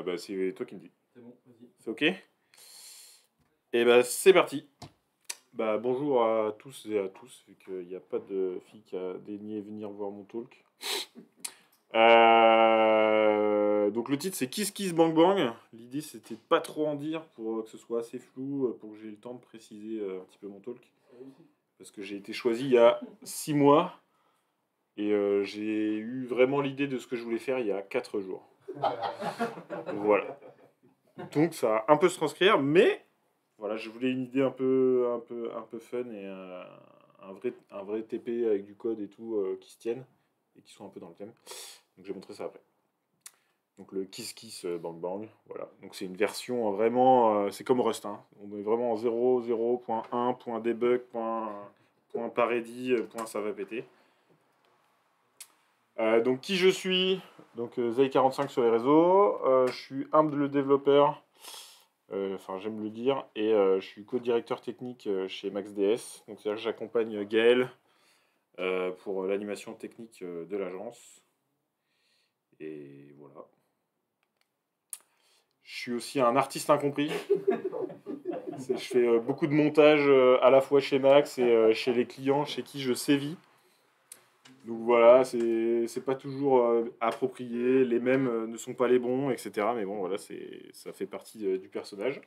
Bah, c'est toi qui me dis. C'est bon, vas-y. C'est ok? Et bah, c'est parti. Bah, bonjour à tous et à tous, vu qu'il n'y a pas de fille qui a daigné venir voir mon talk. Donc le titre c'est Kiss Kiss Bang Bang. L'idée c'était de pas trop en dire pour que ce soit assez flou, pour que j'ai eu le temps de préciser un petit peu mon talk. Parce que j'ai été choisi il y a 6 mois et j'ai eu vraiment l'idée de ce que je voulais faire il y a 4 jours. Voilà. Donc ça va un peu se transcrire, mais voilà, je voulais une idée un peu fun et un vrai TP avec du code et tout qui se tienne et qui sont un peu dans le thème. Donc je vais montrer ça après. Donc le Kiss Kiss Bang Bang, voilà. Donc c'est une version vraiment, c'est comme Rust, hein. On est vraiment en 0.1.debug, point pas ready, point ça va péter. Donc qui je suis? Donc Zay45 sur les réseaux. Je suis humble développeur. Enfin, j'aime le dire. Et je suis co-directeur technique chez MaxDS. Donc c'est-à-dire que j'accompagne Gaël pour l'animation technique de l'agence. Et voilà. Je suis aussi un artiste incompris. Je fais beaucoup de montage à la fois chez Max et chez les clients chez qui je sévis. Donc voilà, c'est pas toujours approprié, les mêmes ne sont pas les bons, etc. Mais bon, voilà, ça fait partie du personnage.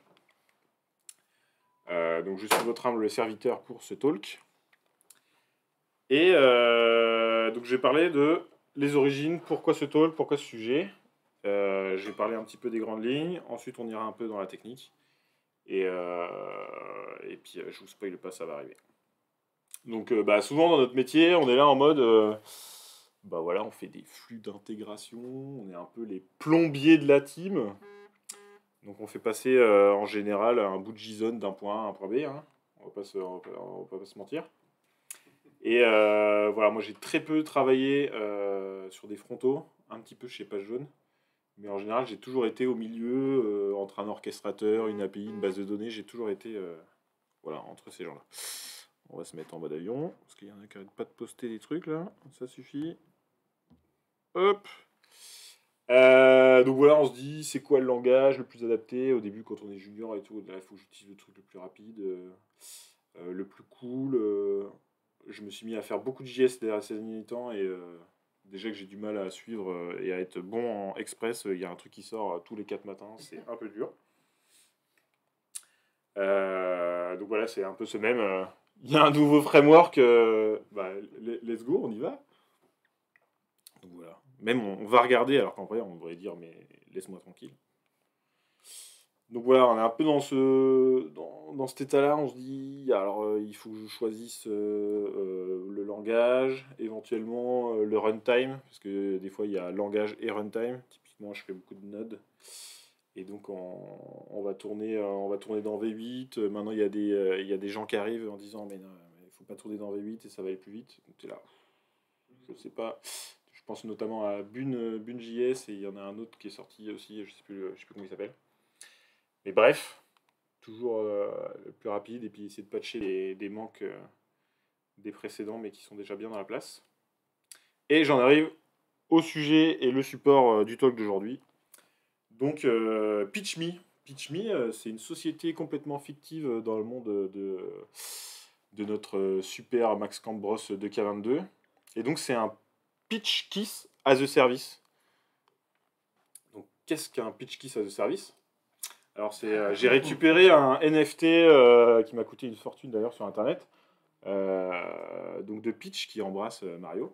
Donc je suis votre humble serviteur pour ce talk. Et donc je vais parler de les origines, pourquoi ce talk, pourquoi ce sujet. Je vais parler un petit peu des grandes lignes, ensuite on ira un peu dans la technique. Et puis je vous spoil pas, ça va arriver. Donc bah, souvent dans notre métier, on est là en mode bah voilà, on fait des flux d'intégration, on est un peu les plombiers de la team. Donc on fait passer en général un bout de JSON d'un point A à un point B, hein. On va pas se mentir. Et voilà, moi j'ai très peu travaillé sur des frontaux, un petit peu chez Page Jaune. Mais en général, j'ai toujours été au milieu, entre un orchestrateur, une API, une base de données. J'ai toujours été voilà, entre ces gens-là. On va se mettre en mode avion, parce qu'il y en a qui n'arrêtent pas de poster des trucs là. Ça suffit. Hop. Donc voilà, on se dit, c'est quoi le langage le plus adapté? Au début, quand on est junior et tout, il faut que j'utilise le truc le plus rapide, le plus cool. Je me suis mis à faire beaucoup de JS ces derniers temps et déjà que j'ai du mal à suivre et à être bon en express, il y a un truc qui sort tous les 4 matins, c'est un peu dur. Donc voilà, c'est un peu ce même. Il y a un nouveau framework, bah, let's go, on y va. Donc voilà. Même on va regarder, alors qu'en vrai, on devrait dire, mais laisse-moi tranquille. Donc voilà, on est un peu dans cet état-là. On se dit, alors il faut que je choisisse le langage, éventuellement le runtime, parce que des fois il y a langage et runtime. Typiquement, je fais beaucoup de Node. Et donc on va tourner dans V8. Maintenant, il y a des gens qui arrivent en disant, mais non, il faut pas tourner dans V8 et ça va aller plus vite. Donc tu es là, je sais pas. Je pense notamment à Bune.js et il y en a un autre qui est sorti aussi, je sais plus comment il s'appelle. Mais bref, toujours le plus rapide et puis essayer de patcher des manques des précédents mais qui sont déjà bien dans la place. Et j'en arrive au sujet et le support du talk d'aujourd'hui. Donc PitchMe. PitchMe, c'est une société complètement fictive dans le monde de notre super Max Cambros 2K22. Et donc c'est un Pitch Kiss as a Service. Donc qu'est-ce qu'un Pitch Kiss as a Service? Alors j'ai récupéré un NFT qui m'a coûté une fortune d'ailleurs sur internet, donc de Pitch qui embrasse Mario.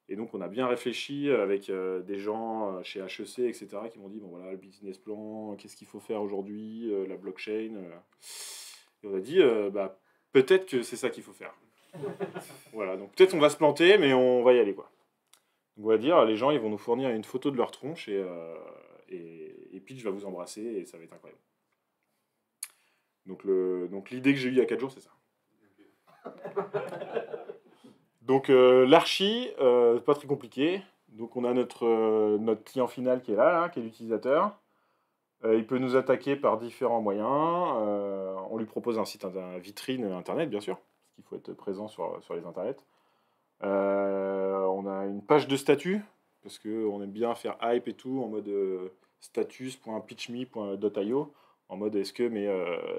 Et donc on a bien réfléchi avec des gens chez HEC, etc., qui m'ont dit bon voilà le business plan, qu'est-ce qu'il faut faire aujourd'hui, la blockchain. Et on a dit bah peut-être que c'est ça qu'il faut faire. Voilà, donc peut-être on va se planter, mais on va y aller quoi. Donc on va dire les gens ils vont nous fournir une photo de leur tronche et Pitch va vous embrasser et ça va être incroyable. Donc l'idée que j'ai eue il y a 4 jours, c'est ça. Donc l'archi, pas très compliqué. Donc on a notre client final qui est là, qui est l'utilisateur. Il peut nous attaquer par différents moyens. On lui propose un site vitrine internet, bien sûr, parce qu'il faut être présent sur les internets. On a une page de statut, parce qu'on aime bien faire hype et tout, en mode status.pitchme.io, en mode est-ce que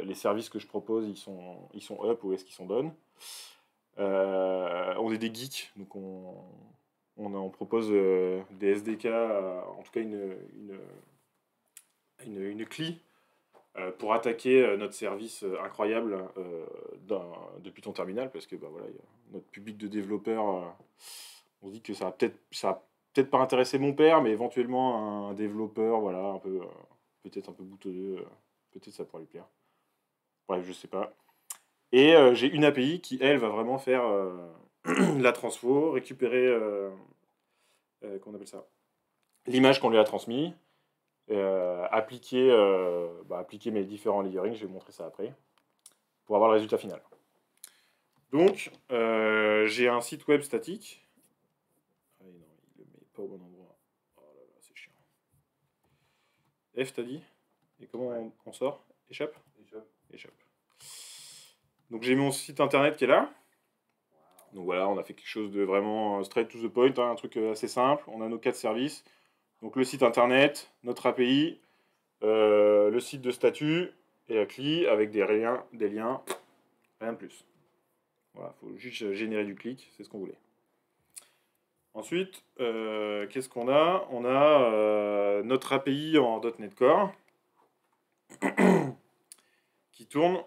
les services que je propose, ils sont up ou est-ce qu'ils sont down. On est des geeks, donc on propose des SDK, en tout cas une CLI pour attaquer notre service incroyable depuis ton terminal, parce que bah, voilà, notre public de développeurs, on se dit que ça va peut-être pas intéresser mon père, mais éventuellement un développeur, voilà, un peu, peut-être un peu boutonneux, peut-être ça pourrait lui plaire. Bref, je sais pas. Et j'ai une API qui, elle, va vraiment faire la transfo, récupérer, comment on appelle ça, l'image qu'on lui a transmise, appliquer mes différents layering, je vais vous montrer ça après, pour avoir le résultat final. Donc, j'ai un site web statique. Ah non, il le met pas au bon endroit. Oh là là, c'est chiant. F, t'as dit? Et comment on sort? Échappe? Échappe. Donc j'ai mon site internet qui est là. Donc voilà, on a fait quelque chose de vraiment straight to the point, hein, un truc assez simple. On a nos 4 services. Donc le site internet, notre API, le site de statut et la CLI avec des liens, rien de plus. Voilà, il faut juste générer du clic, c'est ce qu'on voulait. Ensuite, qu'est-ce qu'on a? On a notre API en .NET Core qui tourne.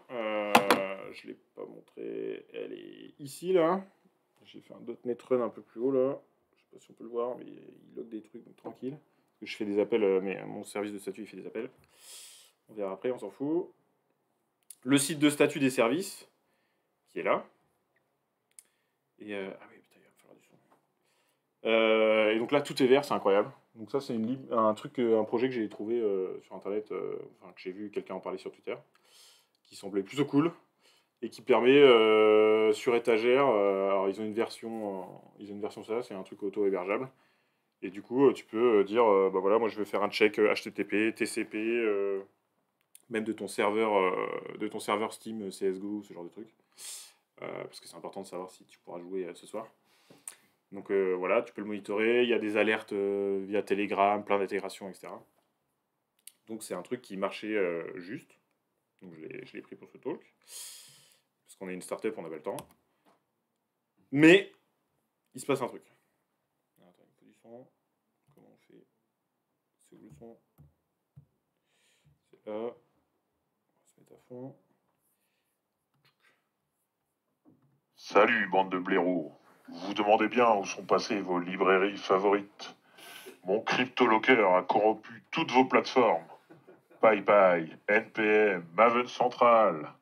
Je ne l'ai pas montré, elle est ici là. J'ai fait un .NET Run un peu plus haut là. Je sais pas si on peut le voir, mais il log des trucs, donc tranquille. Parce que je fais des appels, mais mon service de statut il fait des appels. On verra après, on s'en fout. Le site de statut des services, qui est là. Et ah oui, putain, il va me falloir du son. Et donc là, tout est vert, c'est incroyable. Donc ça, c'est un projet que j'ai trouvé sur internet, enfin, que j'ai vu quelqu'un en parler sur Twitter, qui semblait plutôt cool et qui permet sur étagère. Alors ils ont une version ça, c'est un truc auto-hébergeable. Et du coup, tu peux dire, bah voilà, moi je veux faire un check HTTP, TCP, même de ton serveur Steam, CSGO, ce genre de truc. Parce que c'est important de savoir si tu pourras jouer ce soir. Donc voilà, tu peux le monitorer. Il y a des alertes via Telegram, plein d'intégrations, etc. Donc c'est un truc qui marchait juste. Donc je l'ai pris pour ce talk. Parce qu'on est une startup, on n'a pas le temps. Mais il se passe un truc. Attends, il faut du son. Comment on fait? C'est où le son? C'est là. On va se mettre à fond. Salut, bande de blaireaux. Vous vous demandez bien où sont passées vos librairies favorites. Mon CryptoLocker a corrompu toutes vos plateformes. PayPal, NPM, Maven Central.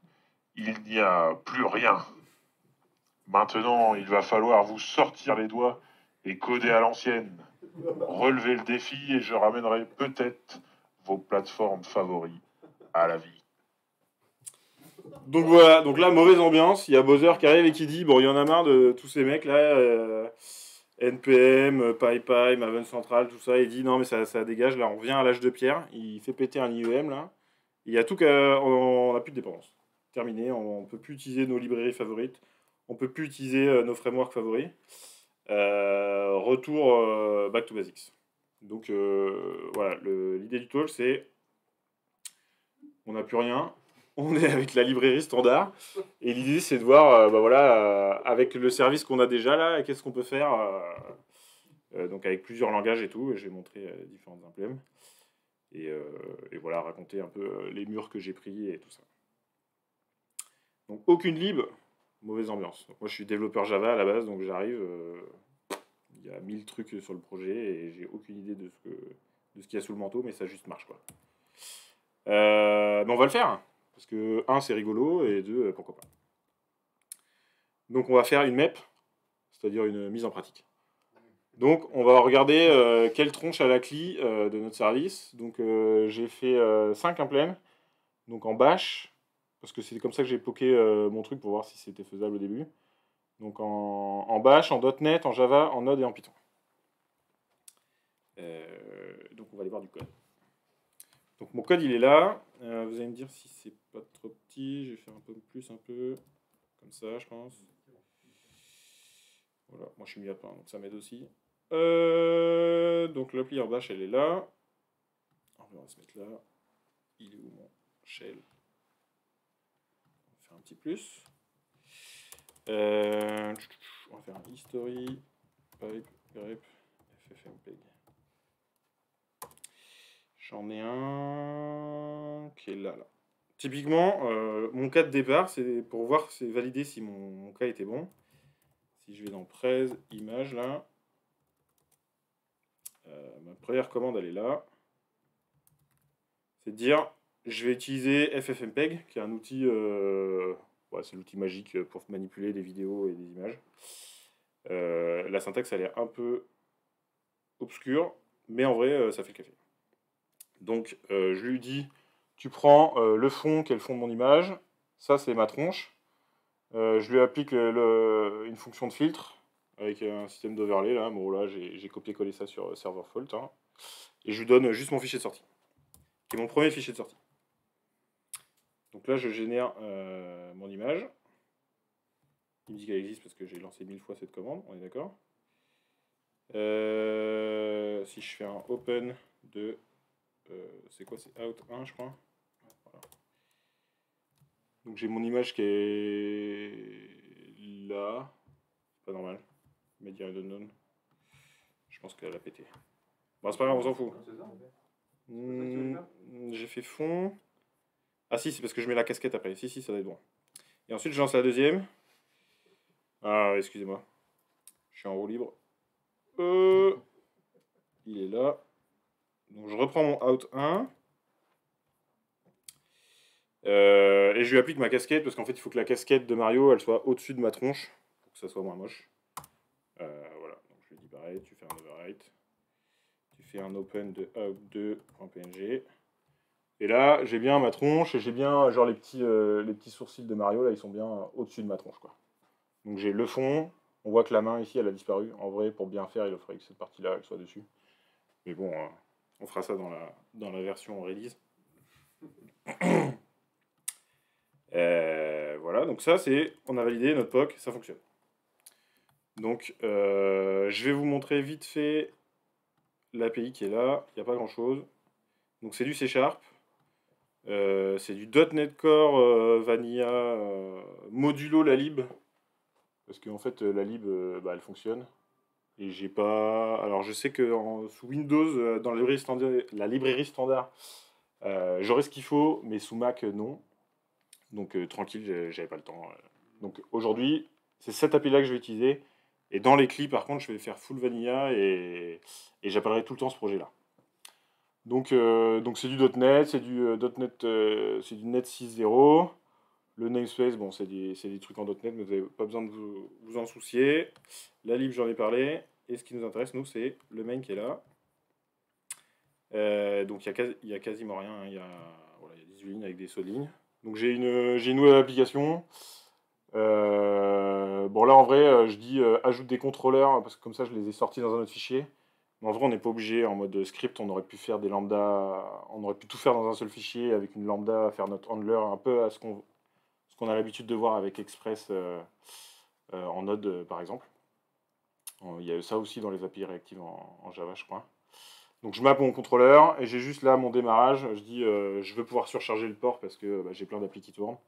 Il n'y a plus rien. Maintenant, il va falloir vous sortir les doigts et coder à l'ancienne. Relevez le défi et je ramènerai peut-être vos plateformes favoris à la vie. Donc voilà, donc là, mauvaise ambiance. Il y a Bowser qui arrive et qui dit, bon, il y en a marre de tous ces mecs là, NPM, PyPy, Maven Central, tout ça. Il dit, non mais ça dégage, là on revient à l'âge de pierre. Il fait péter un IEM là. Il y a tout on n'a plus de dépendance. Terminé, on ne peut plus utiliser nos librairies favorites. On ne peut plus utiliser nos frameworks favoris. Retour back to basics. Donc voilà, l'idée du talk c'est on n'a plus rien, on est avec la librairie standard, et l'idée c'est de voir, bah voilà, avec le service qu'on a déjà là, qu'est-ce qu'on peut faire, donc avec plusieurs langages et tout, et j'ai montré différentes implèmes, et voilà, raconter un peu les murs que j'ai pris et tout ça. Donc aucune lib, mauvaise ambiance. Donc, moi je suis développeur Java à la base, donc j'arrive, il y a 1000 trucs sur le projet, et j'ai aucune idée de ce qu'il y a sous le manteau, mais ça juste marche quoi. Mais on va le faire. Parce que, un, c'est rigolo, et deux, pourquoi pas. Donc on va faire une MEP, c'est-à-dire une mise en pratique. Donc on va regarder quelle tronche à la CLI de notre service. Donc j'ai fait 5 implèmes, donc en bash, parce que c'est comme ça que j'ai poké mon truc pour voir si c'était faisable au début. Donc en bash, en .NET, en Java, en Node et en Python. Donc on va aller voir du code. Donc mon code il est là. Vous allez me dire si c'est pas trop petit. Je vais faire un peu plus, un peu comme ça, je pense. Voilà, moi je suis mis à plein, donc ça m'aide aussi. Donc l'appli Airbash, elle est là. On va se mettre là. Il est où mon shell? On va faire un petit plus. On va faire un history, pipe, grep, ffmpeg. J'en ai un qui est là. Typiquement, mon cas de départ, c'est pour voir, c'est valider si mon cas était bon. Si je vais dans Prez, Images, là, ma première commande, elle est là. C'est de dire, je vais utiliser ffmpeg, qui est un outil, c'est l'outil magique pour manipuler des vidéos et des images. La syntaxe, elle est un peu obscure, mais en vrai, ça fait le café. Donc, je lui dis, tu prends le fond, qui est le fond de mon image, ça, c'est ma tronche. Je lui applique une fonction de filtre avec un système d'overlay. Là, bon, là j'ai copié-collé ça sur Server Fault. Hein, et je lui donne juste mon fichier de sortie, qui est mon premier fichier de sortie. Donc là, je génère mon image. Il me dit qu'elle existe parce que j'ai lancé 1000 fois cette commande, on est d'accord. Si je fais un open de... c'est quoi? C'est out 1, je crois. Voilà. Donc j'ai mon image qui est là. C'est pas normal. Media unknown. Je pense qu'elle a pété. Bon, c'est pas grave, on s'en fout. J'ai fait fond. Ah si, c'est parce que je mets la casquette après. Si, ça va être bon. Et ensuite, je lance la deuxième. Ah, excusez-moi. Je suis en roue libre. Il est là. Donc je reprends mon out 1. Et je lui applique ma casquette parce qu'en fait, il faut que la casquette de Mario, elle soit au-dessus de ma tronche pour que ça soit moins moche. Voilà. Donc je lui dis pareil, tu fais un overwrite. Tu fais un open de out2.png. Et là, j'ai bien ma tronche et j'ai bien genre les petits sourcils de Mario, là, ils sont bien au-dessus de ma tronche, quoi. Donc j'ai le fond. On voit que la main ici, elle a disparu. En vrai, pour bien faire, il faudrait que cette partie-là, elle soit dessus. Mais bon, on fera ça dans la version release. Voilà, donc ça, c'est... On a validé notre POC, ça fonctionne. Donc, je vais vous montrer vite fait l'API qui est là. Il n'y a pas grand-chose. Donc c'est du C#. C'est du .NET Core Vanilla modulo la lib. Parce qu'en fait, la lib, elle fonctionne. Et j'ai pas... Alors, je sais que sous Windows, dans la librairie standard, j'aurais ce qu'il faut, mais sous Mac, non. Donc, tranquille, j'avais pas le temps. Donc, aujourd'hui, c'est cette API-là que je vais utiliser. Et dans les clips, par contre, je vais faire full vanilla et j'appellerai tout le temps ce projet-là. Donc c'est du .NET, c'est du .NET, c'est du .NET 6.0. Le namespace, bon, c'est des trucs en .NET, mais vous n'avez pas besoin de vous en soucier. La lib, j'en ai parlé. Et ce qui nous intéresse, nous, c'est le main qui est là. Donc il y a quasiment rien. Hein. Il y a 18 lignes avec des sauts de lignes. Donc j'ai une nouvelle application. Bon là en vrai je dis ajoute des contrôleurs parce que comme ça je les ai sortis dans un autre fichier. Mais en vrai on n'est pas obligé en mode script, on aurait pu faire des lambda, on aurait pu tout faire dans un seul fichier avec une lambda, faire notre handler un peu à ce qu'on a l'habitude de voir avec Express en Node par exemple. Il y a ça aussi dans les API réactives en Java je crois. Donc je mappe mon contrôleur et j'ai juste là mon démarrage. Je dis je veux pouvoir surcharger le port parce que j'ai plein d'applis qui tournent.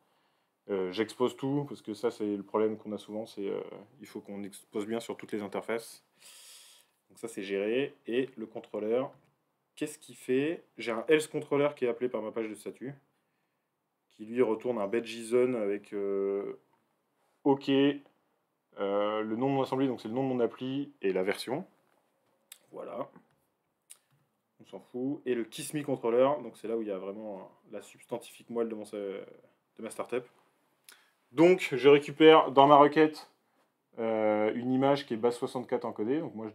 J'expose tout, parce que ça c'est le problème qu'on a souvent, c'est il faut qu'on expose bien sur toutes les interfaces. Donc ça c'est géré. Et le contrôleur, qu'est-ce qu'il fait? J'ai un else controller qui est appelé par ma page de statut, qui lui retourne un bed.json avec OK, le nom de mon assembly, donc c'est le nom de mon appli et la version. Voilà. On s'en fout. Et le KissMe controller, donc c'est là où il y a vraiment la substantifique moelle de ma startup. Donc, je récupère dans ma requête une image qui est base64 encodée. Donc, moi, je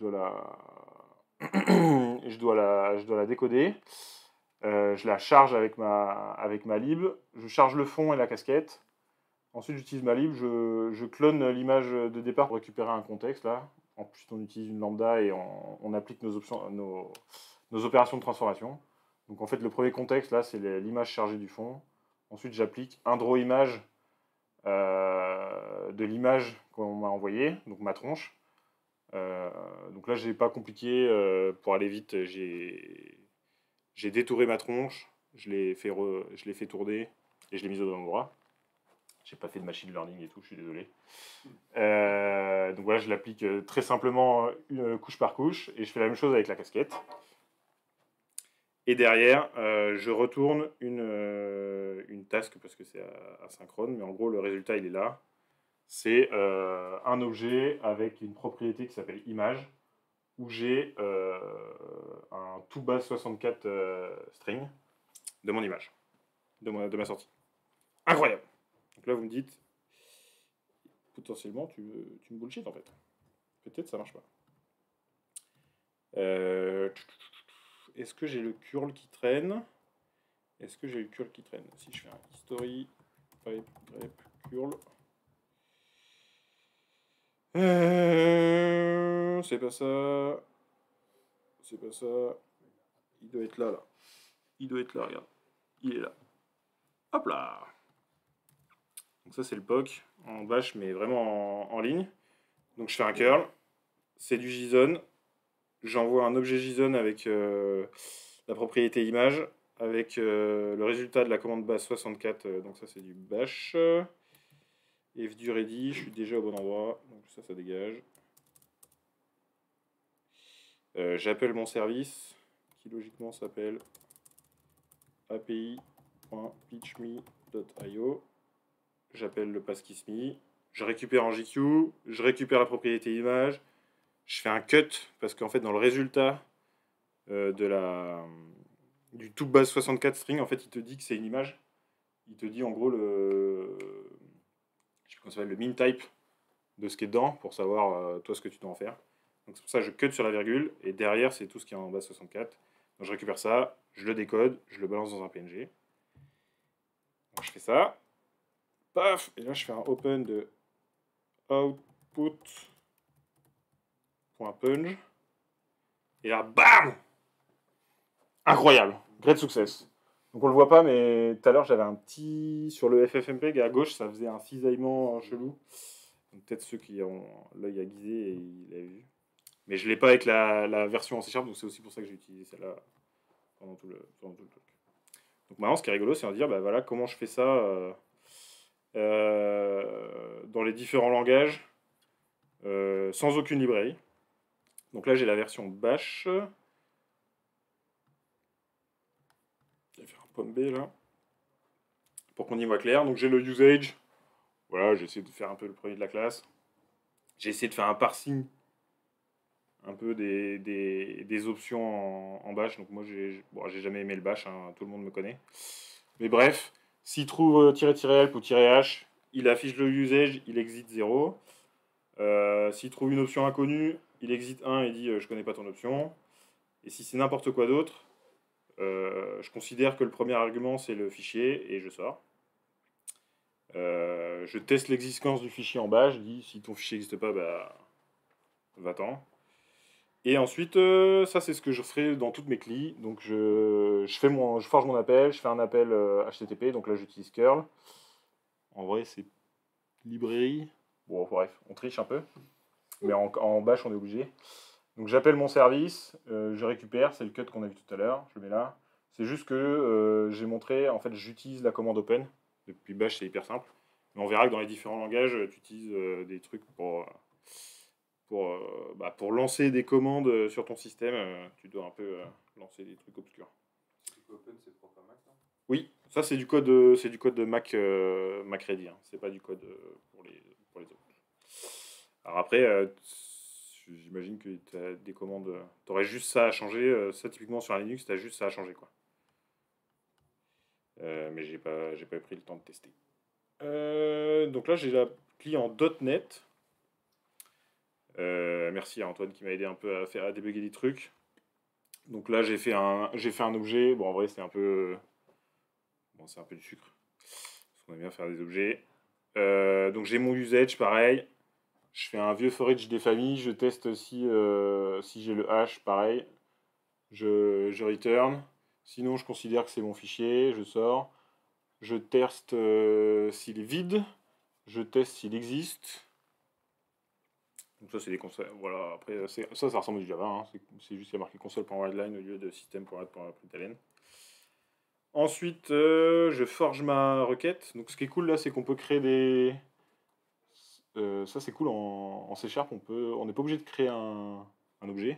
dois la décoder. Je la charge avec ma lib. Je charge le fond et la casquette. Ensuite, j'utilise ma lib. Je clone l'image de départ pour récupérer un contexte. Là. Ensuite, on utilise une lambda et on applique nos opérations de transformation. Donc, en fait, le premier contexte, là, c'est l'image chargée du fond. Ensuite, j'applique un draw image de l'image qu'on m'a envoyée, donc ma tronche. Donc là, j'ai pas compliqué. Pour aller vite, j'ai détouré ma tronche, je l'ai fait tourner et je l'ai mise au bon endroit. J'ai pas fait de machine learning et tout, je suis désolé. Donc voilà, je l'applique très simplement couche par couche et je fais la même chose avec la casquette. Et derrière, je retourne une task parce que c'est asynchrone, mais en gros, le résultat, il est là. C'est un objet avec une propriété qui s'appelle image, où j'ai un toBase64 string de mon image, de ma sortie. Incroyable! Donc là, vous me dites, potentiellement, tu me bullshit en fait. Peut-être ça marche pas. Est-ce que j'ai le curl qui traîne? Est-ce que j'ai le curl qui traîne? Si je fais un history pipe grep curl. C'est pas ça. C'est pas ça. Il doit être là, là. Il doit être là, regarde. Il est là. Hop là. Donc ça, c'est le POC en bash, mais vraiment en ligne. Donc je fais un curl. C'est du JSON. J'envoie un objet JSON avec la propriété image, avec le résultat de la commande base 64. Donc ça, c'est du bash. Et du ready, je suis déjà au bon endroit. Donc ça dégage. J'appelle mon service, qui logiquement s'appelle api.pitchme.io. J'appelle le passKissMe. Je récupère en JQ, je récupère la propriété image. Je fais un cut, parce qu'en fait, dans le résultat du toBase64 string, en fait, il te dit que c'est une image. Il te dit en gros je sais plus comment ça s'appelle, le min type de ce qui est dedans, pour savoir toi ce que tu dois en faire. Donc c'est pour ça que je cut sur la virgule, et derrière c'est tout ce qui est en base 64. Donc je récupère ça, je le décode, je le balance dans un PNG. Donc je fais ça. Paf. Et là je fais un open de output.punch. Et là, bam! Incroyable! Great success. Donc on le voit pas, mais tout à l'heure j'avais un petit... Sur le FFmpeg à gauche, ça faisait un cisaillement chelou. Peut-être ceux qui ont l'œil aiguisé et ils l'avaient vu. Mais je ne l'ai pas avec la version en C#, donc c'est aussi pour ça que j'ai utilisé celle-là pendant tout le truc. Donc maintenant, ce qui est rigolo, c'est de dire, bah voilà, comment je fais ça dans les différents langages, sans aucune librairie. Donc là, j'ai la version bash. Je vais faire un pomme B, là, pour qu'on y voit clair. Donc j'ai le usage. Voilà, j'ai essayé de faire un peu le premier de la classe. J'ai essayé de faire un parsing un peu des options en bash. Donc moi, j'ai jamais aimé le bash, hein, tout le monde me connaît. Mais bref, s'il trouve -help ou -h, il affiche le usage, il exit 0. S'il trouve une option inconnue, il exit 1 et dit je connais pas ton option. Et si c'est n'importe quoi d'autre, je considère que le premier argument c'est le fichier et je sors. Je teste l'existence du fichier en bash, je dis si ton fichier n'existe pas, bah va-t'en. Et ensuite, ça c'est ce que je ferai dans toutes mes CLI. Donc je forge mon appel, je fais un appel HTTP, donc là j'utilise curl. En vrai c'est librairie. Bon bref, on triche un peu. Mais en bash on est obligé. Donc j'appelle mon service, je récupère, c'est le cut qu'on a vu tout à l'heure, je le mets là. C'est juste que j'ai montré, en fait j'utilise la commande open. Depuis bash c'est hyper simple. Mais on verra que dans les différents langages, tu utilises des trucs pour lancer des commandes sur ton système, tu dois un peu lancer des trucs obscurs. Open, c'est propre à Mac, non? Oui, ça c'est du code de Mac, Mac Ready, hein. C'est pas du code pour les autres. Alors après, j'imagine que tu as des commandes, tu aurais juste ça à changer. Ça typiquement sur un Linux, tu as juste ça à changer, quoi. Mais j'ai pas pris le temps de tester. Donc là j'ai l'appli en .NET. Merci à Antoine qui m'a aidé un peu à débugger des trucs. Donc là j'ai fait un objet. Bon en vrai c'est un peu c'est un peu du sucre. Parce qu'on aime bien faire des objets. Donc j'ai mon usage pareil. Je fais un vieux for each des familles. Je teste si j'ai le hash pareil. Je return. Sinon je considère que c'est mon fichier. Je sors. Je teste s'il est vide. Je teste s'il existe. Donc ça, c'est des consoles. Voilà, après, ça ressemble à du Java. Hein. C'est juste qu'il y a marqué console.writeline au lieu de system.write.println. Ensuite, je forge ma requête. Donc ce qui est cool là, c'est qu'on peut créer des... ça, c'est cool en C Sharp. On n'est pas obligé de créer un objet.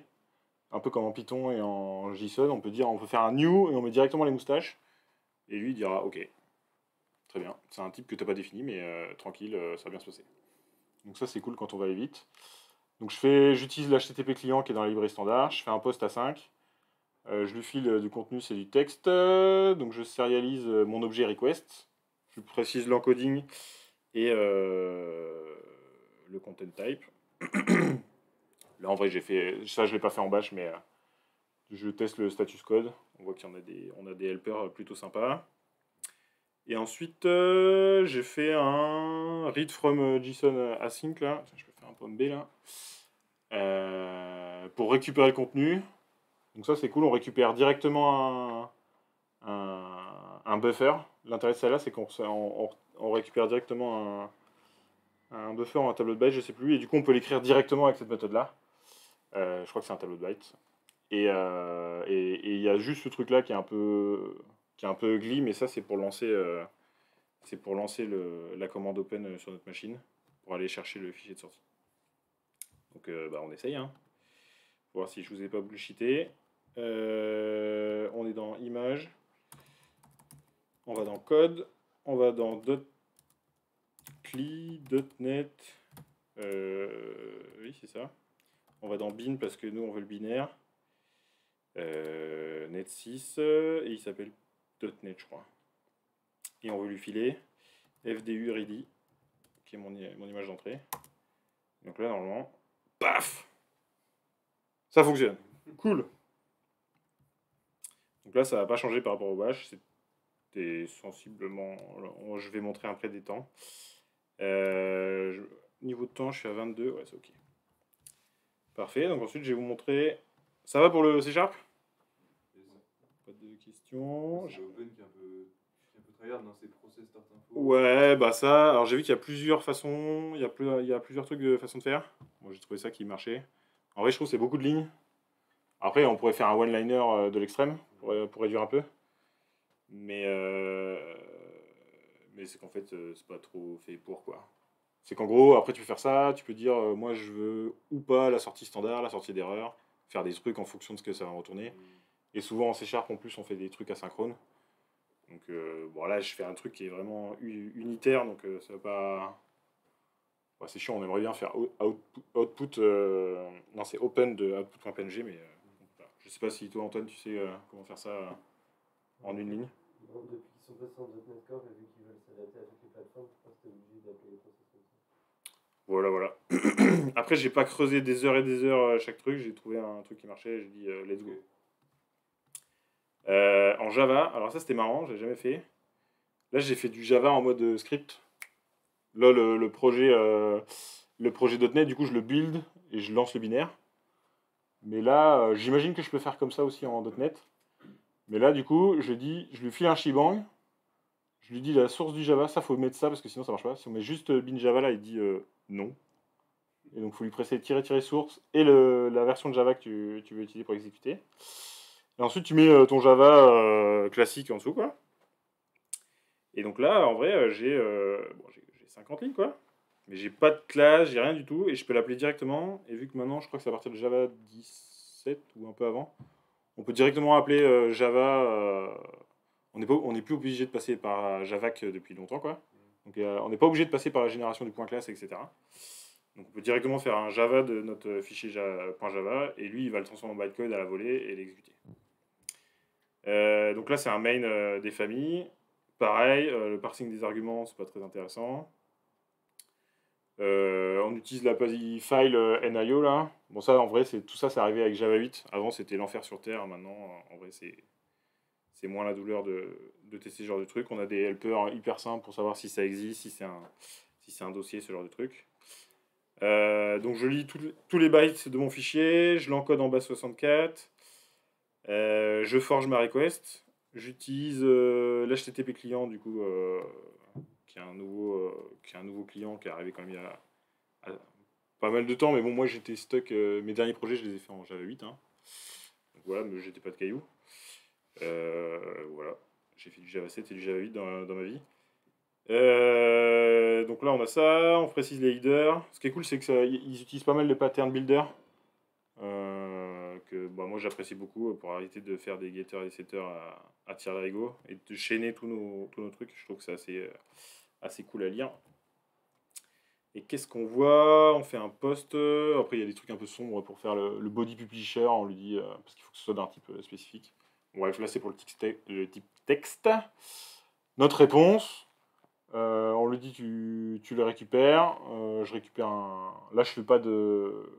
Un peu comme en Python et en JSON, on peut faire un new et on met directement les moustaches. Et lui, il dira OK. Très bien. C'est un type que tu n'as pas défini, mais tranquille, ça va bien se passer. Donc ça, c'est cool quand on va aller vite. Donc j'utilise l'HTTP client qui est dans la librairie standard. Je fais un post à 5. Je lui file du contenu, c'est du texte. Donc je serialise mon objet request. Je précise l'encoding et le content type. Là, en vrai, j'ai fait ça, je l'ai pas fait en bash, mais je teste le status code. On voit qu'il y en a on a des helpers plutôt sympas. Et ensuite, j'ai fait un read from JSON async là. Je peux faire un point B là. Pour récupérer le contenu. Donc ça c'est cool, on récupère directement un buffer. L'intérêt de ça là, c'est on récupère directement un buffer ou un tableau de byte, je sais plus, et du coup on peut l'écrire directement avec cette méthode là. Je crois que c'est un tableau de byte. Et il y a juste ce truc là qui est un peu ugly, mais ça c'est pour lancer, la commande open sur notre machine, pour aller chercher le fichier de sortie. Donc on essaye, hein. Pour voir si je vous ai pas bullshité. On est dans Images. On va dans Code. On va dans .cli, .net. Oui, c'est ça. On va dans bin parce que nous, on veut le binaire. Net 6. Et il s'appelle .net, je crois. Et on veut lui filer FDU ready, qui est mon image d'entrée. Donc là, normalement, paf! Ça fonctionne. Cool. Donc là, ça va pas changer par rapport au bash. C'était sensiblement... Je vais montrer après des temps. Niveau de temps, je suis à 22. Ouais, c'est OK. Parfait. Donc ensuite, je vais vous montrer... Ça va pour le C Sharp? Pas de questions. C'est Open qui est un peu tryhard dans ses process start info. Ouais, bah ça... Alors j'ai vu qu'il y a plusieurs façons... Il y a plusieurs trucs de façon de faire. Moi, j'ai trouvé ça qui marchait. En vrai, je trouve que c'est beaucoup de lignes. Après, on pourrait faire un one-liner de l'extrême pour réduire un peu. Mais c'est qu'en fait, c'est pas trop fait pour quoi. C'est qu'en gros, après, tu peux faire ça, tu peux dire, moi, je veux ou pas la sortie standard, la sortie d'erreur, faire des trucs en fonction de ce que ça va retourner. Et souvent, en C Sharp, en plus, on fait des trucs asynchrones. Donc, bon, là, je fais un truc qui est vraiment unitaire, donc ça va pas... Ouais, c'est chiant, on aimerait bien faire output... Non, c'est open de output.png, mais voilà. Je sais pas si toi, Antoine, tu sais comment faire ça en une ligne. Bon, depuis qu'ils sont passés en .NET Core et vu qu'ils veulent s'adapter à toutes les plateformes, je pense que t'es obligé d'appeler les process comme ça. Voilà. Après, j'ai pas creusé des heures et des heures chaque truc. J'ai trouvé un truc qui marchait. J'ai dit let's go. En Java, alors ça c'était marrant, j'ai jamais fait. Là, j'ai fait du Java en mode script. Là, le projet .NET, du coup, je le build et je lance le binaire. Mais là, j'imagine que je peux faire comme ça aussi en .NET. Mais là, du coup, je lui file un shebang. Je lui dis la source du Java, ça faut mettre ça parce que sinon ça marche pas. Si on met juste bin Java là, il dit non. Et donc il faut lui presser source et la version de Java que tu veux utiliser pour exécuter. Et ensuite tu mets ton Java classique en dessous quoi. Et donc là en vrai j'ai 50 lignes quoi. Mais j'ai pas de classe, j'ai rien du tout et je peux l'appeler directement. Et vu que maintenant je crois que c'est à partir de Java 17 ou un peu avant, on peut directement appeler Java. On n'est plus obligé de passer par Javac depuis longtemps quoi. Donc on n'est pas obligé de passer par la génération du point classe, etc. Donc on peut directement faire un Java de notre fichier .java et lui il va le transformer en bytecode à la volée et l'exécuter. Donc là c'est un main des familles. Pareil, le parsing des arguments c'est pas très intéressant. On utilise la file NIO là. Bon ça en vrai tout ça c'est arrivé avec Java 8. Avant c'était l'enfer sur Terre, maintenant en vrai c'est moins la douleur de tester ce genre de truc. On a des helpers hyper simples pour savoir si ça existe, si c'est un dossier, ce genre de truc. Donc je lis tous les bytes de mon fichier, je l'encode en base 64, je forge ma request, j'utilise l'HTTP client du coup, qui est un nouveau client qui est arrivé quand même pas mal de temps, mais bon, moi j'étais stuck. Mes derniers projets, je les ai fait en Java 8. Hein. Donc voilà, me jetez pas de cailloux. Voilà, j'ai fait du Java 7 et du Java 8 dans ma vie. Donc là, on a ça, on précise les headers. Ce qui est cool, c'est qu'ils utilisent pas mal de pattern builder. Que bah, moi j'apprécie beaucoup pour arrêter de faire des getters et des setters à tire-larigot et de chaîner tous nos trucs. Je trouve que c'est assez cool à lire. Et qu'est-ce qu'on voit? On fait un post. Après, il y a des trucs un peu sombres pour faire le body publisher. On lui dit, parce qu'il faut que ce soit d'un type spécifique. Bon, bref, là, c'est pour le type texte. Notre réponse. On lui dit, tu le récupères. Je récupère un. Là, je fais pas de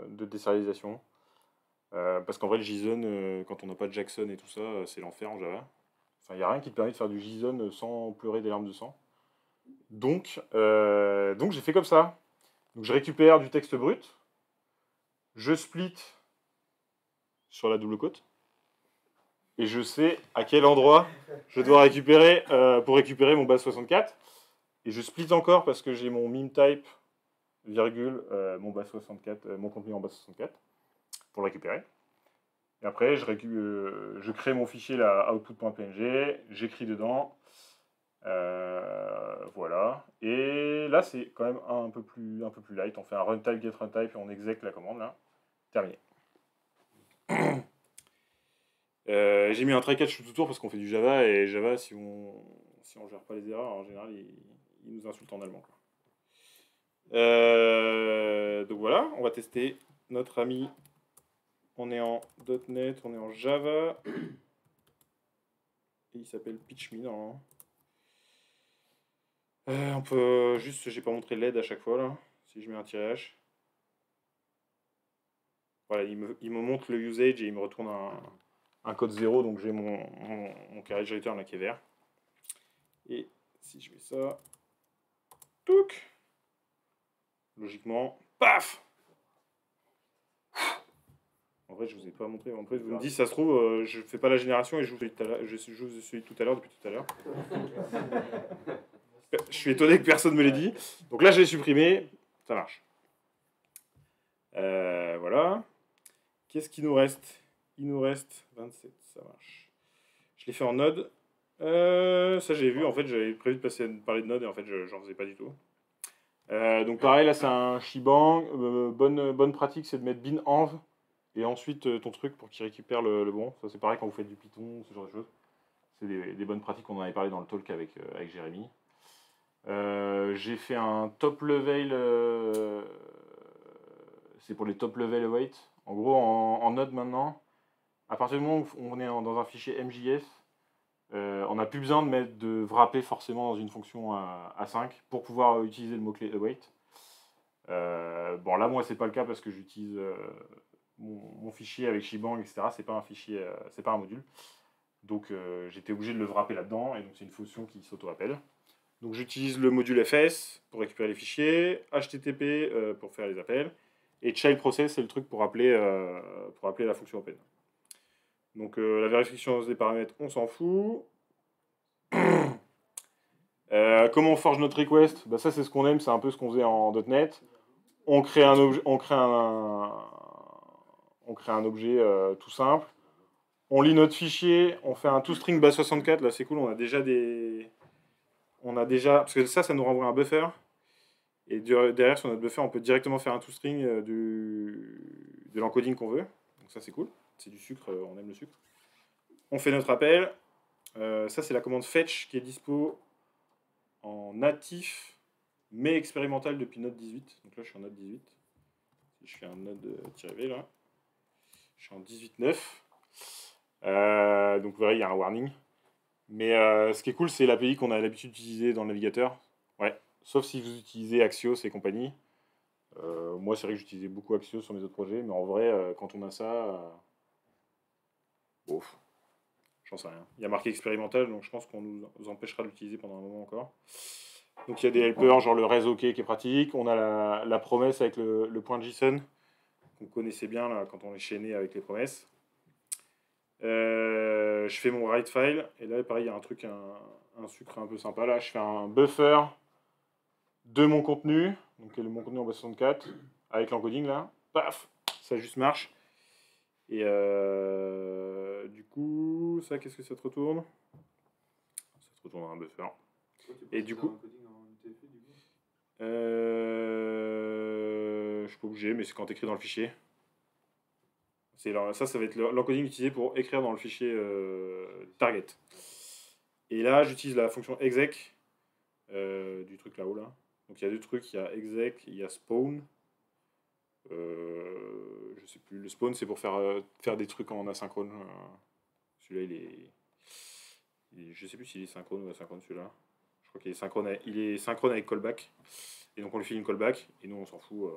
désérialisation. Parce qu'en vrai, le JSON, quand on n'a pas de Jackson et tout ça, c'est l'enfer en Java. Enfin, il n'y a rien qui te permet de faire du JSON sans pleurer des larmes de sang. Donc j'ai fait comme ça. Donc je récupère du texte brut, je split sur la double côte, et je sais à quel endroit je dois récupérer pour récupérer mon base 64. Et je split encore parce que j'ai mon meme type, virgule, mon base 64, mon contenu en base 64, pour le récupérer. Et après, je crée mon fichier là, output.png, j'écris dedans. Voilà. Et là, c'est quand même un peu plus light. On fait un runtime, get runtime, et on exec la commande là. Terminé. J'ai mis un try catch tout autour parce qu'on fait du Java, et Java, si on gère pas les erreurs, en général, il nous insulte en allemand. Quoi. Donc voilà, on va tester notre ami. On est en .NET, on est en Java. Et il s'appelle PitchMe normalement. On peut juste, j'ai pas montré l'aide à chaque fois là. Si je mets un tiret H. Voilà, il me montre le usage et il me retourne un code 0, donc j'ai mon carriage return là qui est vert. Et si je mets ça, touc, logiquement, paf. En vrai, je vous ai pas montré. En fait, vous me dites, ça se trouve, je fais pas la génération et je joue celui de tout à l'heure depuis tout à l'heure. Je suis étonné que personne me l'ait dit. Donc là, je l'ai supprimé. Ça marche. Voilà. Qu'est-ce qu'il nous reste? Il nous reste 27. Ça marche. Je l'ai fait en Node. Ça, j'ai vu. En fait, j'avais prévu de parler de Node et en fait, j'en faisais pas du tout. Donc pareil, là, c'est un shebang. Bonne pratique, c'est de mettre bin env et ensuite ton truc pour qu'il récupère le bon. Ça, c'est pareil quand vous faites du Python, ce genre de choses. C'est des bonnes pratiques. On en avait parlé dans le talk avec Jérémy. J'ai fait un top level. C'est pour les top level await. En gros, en Node maintenant, à partir du moment où on est dans un fichier MJS, on n'a plus besoin de wrapper forcément dans une fonction A5 pour pouvoir utiliser le mot-clé await. Bon, là, moi, c'est pas le cas parce que j'utilise mon fichier avec shebang, etc. C'est pas un fichier, c'est pas un module. Donc, j'étais obligé de le wrapper là-dedans, et donc c'est une fonction qui s'auto-appelle. Donc, j'utilise le module fs pour récupérer les fichiers, http pour faire les appels, et child process, c'est le truc pour appeler la fonction open. Donc, la vérification des paramètres, on s'en fout. Comment on forge notre request? Bah, ça, c'est ce qu'on aime, c'est un peu ce qu'on faisait en .NET. On crée un objet, tout simple. On lit notre fichier, on fait un toString base64. Là, c'est cool, on a déjà parce que ça nous renvoie un buffer. Et derrière, sur notre buffer, on peut directement faire un toString de l'encoding qu'on veut. Donc ça, c'est cool. C'est du sucre, on aime le sucre. On fait notre appel. Ça, c'est la commande fetch qui est dispo en natif, mais expérimental depuis Node 18. Donc là, je suis en Node 18. Si je fais un Node-V, là, je suis en 18.9. Donc, vous verrez, il y a un warning. Mais ce qui est cool, c'est l'API qu'on a l'habitude d'utiliser dans le navigateur. Ouais, sauf si vous utilisez Axios et compagnie. Moi, c'est vrai que j'utilisais beaucoup Axios sur mes autres projets, mais en vrai, quand on a ça, ouf, j'en sais rien. Il y a marqué expérimental, donc je pense qu'on nous empêchera de l'utiliser pendant un moment encore. Donc il y a des helpers, genre le res OK qui est pratique. On a la promesse avec le point JSON, qu'on connaissait bien là, quand on est chaîné avec les promesses. Je fais mon write file, et là, pareil, il y a un truc, un sucre un peu sympa. Là, je fais un buffer de mon contenu. donc mon contenu en base 64, avec l'encoding là, paf, ça juste marche. Et du coup, ça, qu'est-ce que ça te retourne? Ça te retourne un buffer. Et du coup, je suis pas obligé, mais c'est quand tu écris dans le fichier. Ça va être l'encoding utilisé pour écrire dans le fichier target. Et là, j'utilise la fonction exec du truc là-haut là. Donc il y a deux trucs, il y a exec, il y a spawn. Je sais plus. Le spawn, c'est pour faire des trucs en asynchrone. Celui-là, je sais plus s'il est synchrone ou asynchrone celui-là. Je crois qu'il est synchrone avec callback. Et donc on lui fait une callback. Et nous, on s'en fout.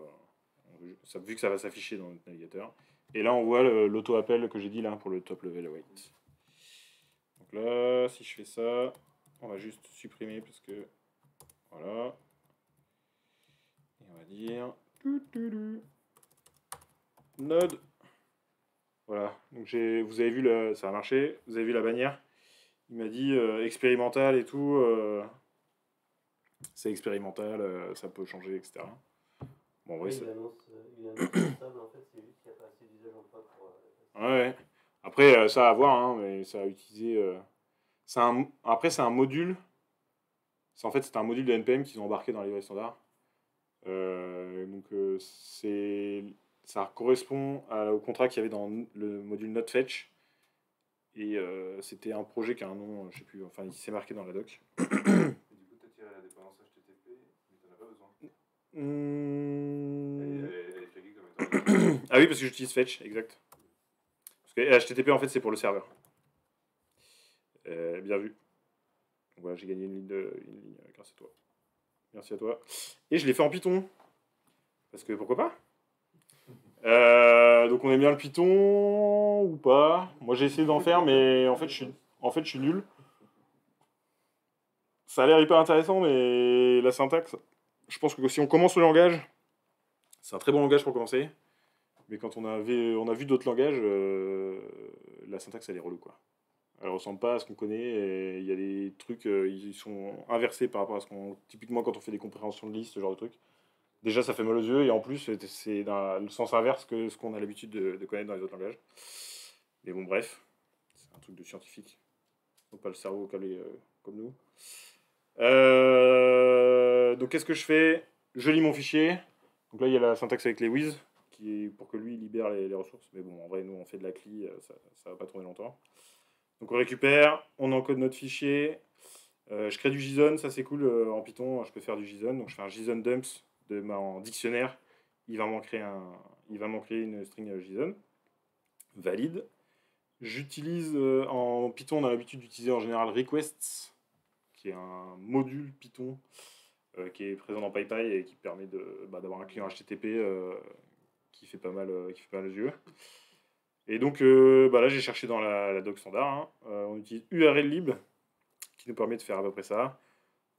Vu que ça va s'afficher dans notre navigateur. Et là, on voit l'auto-appel que j'ai dit là pour le top level await. Donc là, si je fais ça, on va juste supprimer parce que. Voilà. Et on va dire. Node. Voilà. Donc vous avez vu, ça a marché. Vous avez vu la bannière. Il m'a dit expérimental et tout. C'est expérimental, ça peut changer, etc. Bon, en vrai, il annonce stable, en fait, c'est juste qu'il n'y a pas assez d'usage en prod pour. Ouais. Après, ça à voir, hein, mais ça a utilisé. Après, c'est un module. En fait, c'est un module de NPM qu'ils ont embarqué dans la librairie standard. Donc, ça correspond au contrat qu'il y avait dans le module NodeFetch. Et c'était un projet qui a un nom, je sais plus, enfin, il s'est marqué dans la doc. Et du coup, tu as tiré la dépendance HTTP, mais tu n'en as pas besoin. Elle est flaguée comme étant. Ah oui, parce que j'utilise Fetch, exact. Parce que HTTP, en fait, c'est pour le serveur. Bien vu. Donc voilà, j'ai gagné une ligne grâce à toi. Merci à toi. Et je l'ai fait en Python. Parce que pourquoi pas? Donc on aime bien le Python ou pas? Moi j'ai essayé d'en faire, mais en fait je suis nul. Ça a l'air hyper intéressant, mais la syntaxe, je pense que si on commence le langage, c'est un très bon langage pour commencer. Mais quand on a vu d'autres langages, la syntaxe elle est relou quoi. Elle ressemble pas à ce qu'on connaît. Et il y a des trucs, ils sont inversés par rapport à ce qu'on. Typiquement quand on fait des compréhensions de liste, ce genre de trucs. Déjà, ça fait mal aux yeux, et en plus, c'est dans le sens inverse que ce qu'on a l'habitude de connaître dans les autres langages. Mais bon, bref, c'est un truc de scientifique. Donc, pas le cerveau câblé comme nous. Donc, qu'est-ce que je fais? Je lis mon fichier. Donc là, il y a la syntaxe avec les with, qui est pour que lui libère les ressources. Mais bon, en vrai, nous, on fait de la CLI, ça va pas tourner longtemps. Donc, on récupère, on encode notre fichier. Je crée du JSON, ça c'est cool. En Python, je peux faire du JSON. Donc, je fais un JSON dumps en dictionnaire, il va m'en créer une string JSON valide. J'utilise en Python, on a l'habitude d'utiliser en général requests, qui est un module Python qui est présent dans PyPy et qui permet d'avoir un client HTTP qui fait pas mal les yeux. Et donc là j'ai cherché dans la doc standard, hein. On utilise URL lib qui nous permet de faire à peu près ça.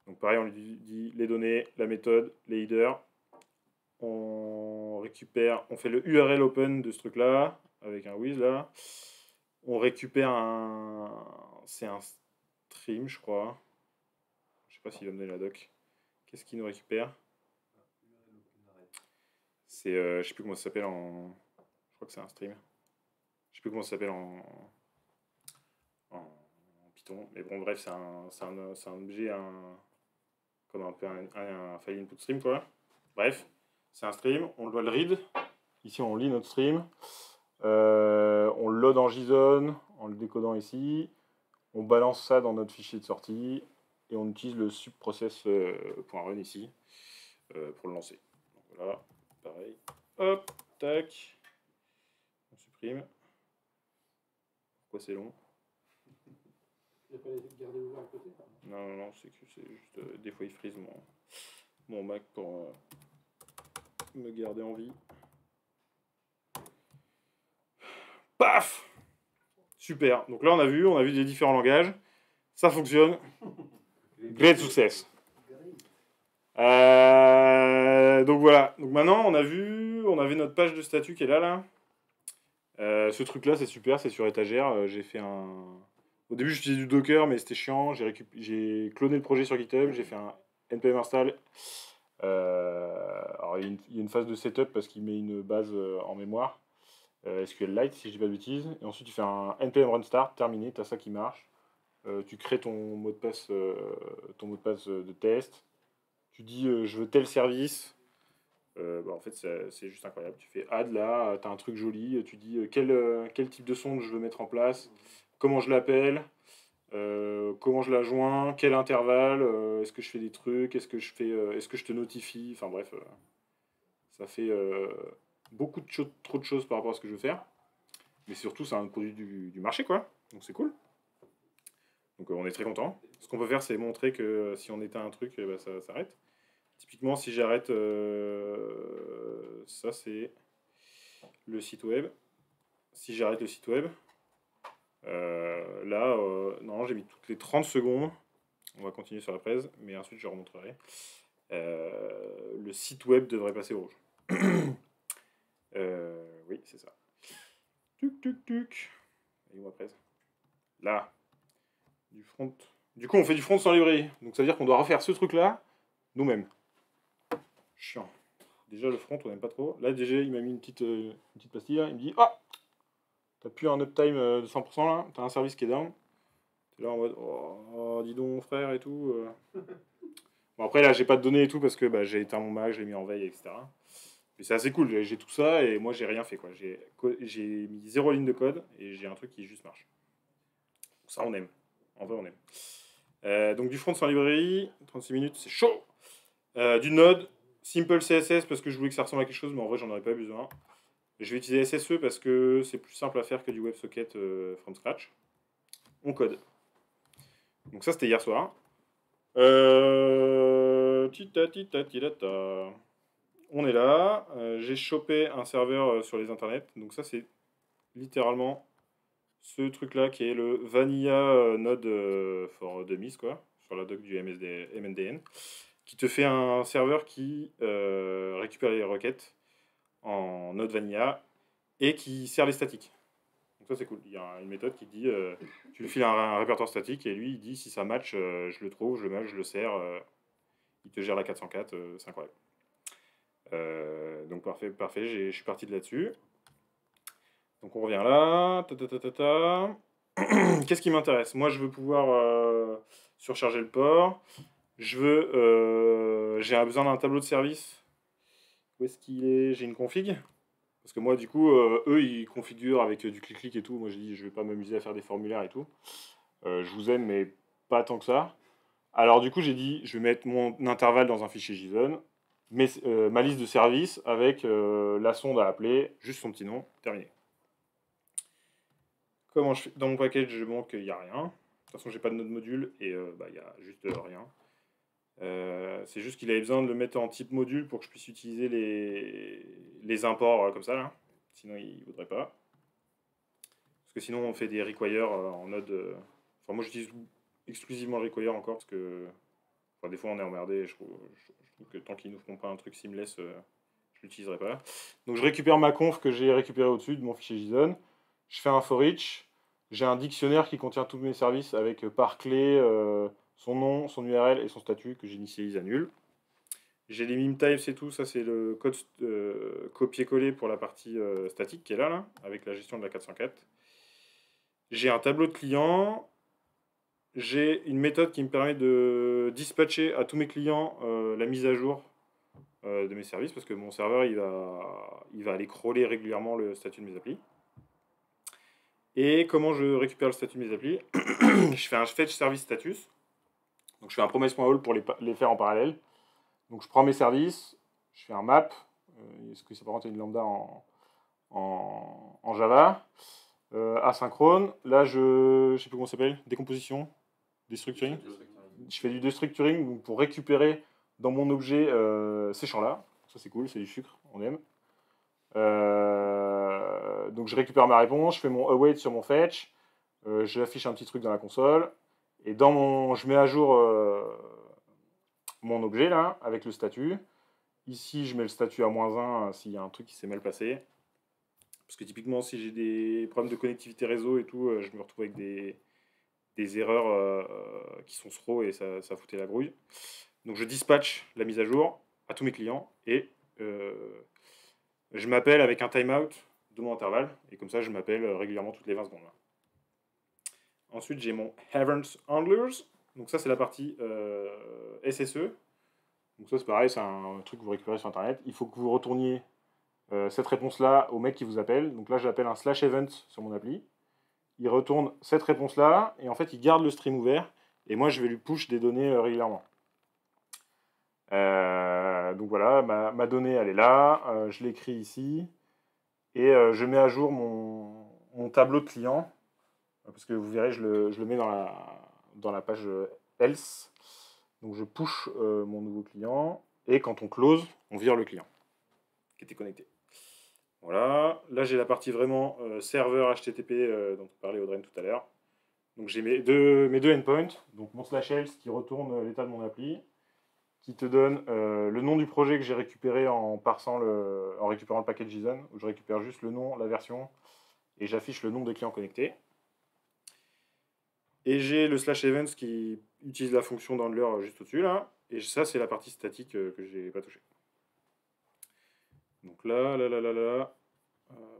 Donc pareil, on lui dit les données, la méthode, les headers. On fait le URL open de ce truc-là, avec un with là. On récupère c'est un stream, je crois. Je sais pas s'il va me donner la doc. Qu'est-ce qu'il nous récupère? C'est, je sais plus comment ça s'appelle en. Je crois que c'est un stream. Je sais plus comment ça s'appelle en Python. Mais bon, bref, c'est un objet, comme un peu un file input stream, quoi. Bref, c'est un stream, on doit le read. Ici, on lit notre stream. On le load en JSON en le décodant ici. On balance ça dans notre fichier de sortie. Et on utilise le subprocess.run ici pour le lancer. Donc voilà, pareil. Hop, tac. On supprime. Pourquoi c'est long? Tu n'as pas les garder ouvert à côté? Non, c'est que c'est juste. Des fois, il freeze mon Mac pour me garder en vie. Paf! Super. Donc là, on a vu les différents langages. Ça fonctionne. Great success. Donc voilà. Donc maintenant, on avait notre page de statut qui est là. Ce truc-là, c'est super. C'est sur étagère. J'ai fait Au début, j'utilisais du Docker, mais c'était chiant. J'ai cloné le projet sur GitHub. J'ai fait un npm install Alors, il y a une phase de setup parce qu'il met une base en mémoire, SQLite, si je dis pas de bêtises. Et ensuite, tu fais un npm run start, terminé, tu as ça qui marche. Tu crées ton mot de passe de test. Tu dis je veux tel service. En fait, c'est juste incroyable. Tu fais add là, tu as un truc joli. Tu dis quel type de sonde je veux mettre en place, comment je l'appelle, comment je la joins, quel intervalle, est-ce que je fais des trucs, est-ce que je te notifie. Enfin bref, ça fait trop de choses par rapport à ce que je veux faire. Mais surtout, c'est un produit du marché, quoi. Donc c'est cool. Donc on est très content. Ce qu'on peut faire, c'est montrer que si on éteint un truc, ça s'arrête. Typiquement, si j'arrête, ça c'est le site web. Si j'arrête le site web, là, non, j'ai mis toutes les 30 secondes. On va continuer sur la presse, mais ensuite je remontrerai. Le site web devrait passer au rouge. Oui, c'est ça. Tuc, tuc, tuc. Et où ma presse? Là. Du front. Du coup, on fait du front sans librairie. Donc ça veut dire qu'on doit refaire ce truc-là nous-mêmes. Chiant. Déjà, le front, on n'aime pas trop. Là, déjà, il m'a mis une petite pastille. Là. Il me dit ah, t'as plus un uptime de 100% là. T'as un service qui est down. T'es là en mode oh, dis donc, frère et tout. Bon, après, là, j'ai pas de données et tout parce que j'ai éteint mon Mac, je l'ai mis en veille, etc. Mais c'est assez cool. J'ai tout ça et moi, j'ai rien fait. Quoi. J'ai mis 0 ligne de code et j'ai un truc qui juste marche. Donc, ça, on aime. En vrai, on aime. Donc, du front sans librairie, 36 minutes, c'est chaud. Du Node, Simple CSS parce que je voulais que ça ressemble à quelque chose, mais en vrai, j'en aurais pas besoin. Je vais utiliser SSE parce que c'est plus simple à faire que du WebSocket from scratch. On code. Donc, ça, c'était hier soir. On est là. J'ai chopé un serveur sur les internets. Donc, ça, c'est littéralement ce truc-là qui est le Vanilla Node for Dummies, quoi, sur la doc du MNDN, qui te fait un serveur qui récupère les requêtes en Node Vanilla et qui sert les statiques. Donc ça c'est cool. Il y a une méthode qui dit tu lui files un répertoire statique et lui il dit si ça match, je le trouve, je le match, je le sers. Il te gère la 404, c'est incroyable. Donc parfait, je suis parti de là-dessus. Donc on revient là. Qu'est-ce qui m'intéresse? Moi je veux pouvoir surcharger le port. J'ai besoin d'un tableau de service. Où est-ce qu'il est? J'ai une config. Parce que moi, du coup, eux, ils configurent avec du clic-clic et tout. Moi, je dis, je vais pas m'amuser à faire des formulaires et tout. Je vous aime, mais pas tant que ça. Alors, du coup, j'ai dit, je vais mettre mon intervalle dans un fichier JSON, ma liste de services avec la sonde à appeler, juste son petit nom, terminé. Comment je fais? Dans mon package, je montre qu'il n'y a rien. De toute façon, j'ai pas de node module et il y a juste rien. C'est juste qu'il avait besoin de le mettre en type module pour que je puisse utiliser les imports comme ça là. Sinon il ne voudrait pas. Parce que sinon on fait des require en node. Enfin moi j'utilise exclusivement le require encore parce que des fois on est emmerdé. Je trouve que tant qu'ils nous feront pas un truc seamless, je l'utiliserai pas. Donc je récupère ma conf que j'ai récupéré au-dessus de mon fichier JSON. Je fais un for each. J'ai un dictionnaire qui contient tous mes services avec par clé son nom, son URL et son statut que j'initialise à nul. J'ai les meme types et tout, ça c'est le code copier-coller pour la partie statique qui est là, avec la gestion de la 404. J'ai un tableau de clients. J'ai une méthode qui me permet de dispatcher à tous mes clients la mise à jour de mes services, parce que mon serveur il va aller crawler régulièrement le statut de mes applis. Et comment je récupère le statut de mes applis? Je fais un fetch service status. Donc je fais un promise.all pour les faire en parallèle. Donc je prends mes services, je fais un map, ce qui s'apparente à une lambda en Java, asynchrone. Là je sais plus comment ça s'appelle, décomposition, destructuring. Je fais du destructuring pour récupérer dans mon objet ces champs-là. Ça c'est cool, c'est du sucre, on aime. Donc je récupère ma réponse, je fais mon await sur mon fetch, j'affiche un petit truc dans la console, et je mets à jour mon objet là, avec le statut. Ici, je mets le statut à -1 s'il y a un truc qui s'est mal passé. Parce que typiquement, si j'ai des problèmes de connectivité réseau et tout, je me retrouve avec des erreurs qui sont throw et ça foutait la grouille. Donc je dispatch la mise à jour. à tous mes clients et je m'appelle avec un timeout de mon intervalle et comme ça je m'appelle régulièrement toutes les 20 secondes. Ensuite j'ai mon Event Handlers, donc ça c'est la partie SSE. Donc ça c'est pareil, c'est un truc que vous récupérez sur internet. Il faut que vous retourniez cette réponse-là au mec qui vous appelle. Donc là j'appelle un slash event sur mon appli. Il retourne cette réponse-là et en fait il garde le stream ouvert et moi je vais lui push des données régulièrement. Donc voilà, ma donnée elle est là, je l'écris ici et je mets à jour mon tableau de client parce que vous verrez je le mets dans la page else. Donc je push mon nouveau client et quand on close, on vire le client qui était connecté. Voilà, là j'ai la partie vraiment serveur HTTP dont on parlait Audrey tout à l'heure. Donc j'ai mes deux endpoints, donc mon slash else qui retourne l'état de mon appli, qui te donne le nom du projet que j'ai récupéré en récupérant le paquet JSON, où je récupère juste le nom, la version, et j'affiche le nombre de clients connectés. Et j'ai le slash events qui utilise la fonction d'handler juste au-dessus là, et ça c'est la partie statique que j'ai pas touché. Donc là.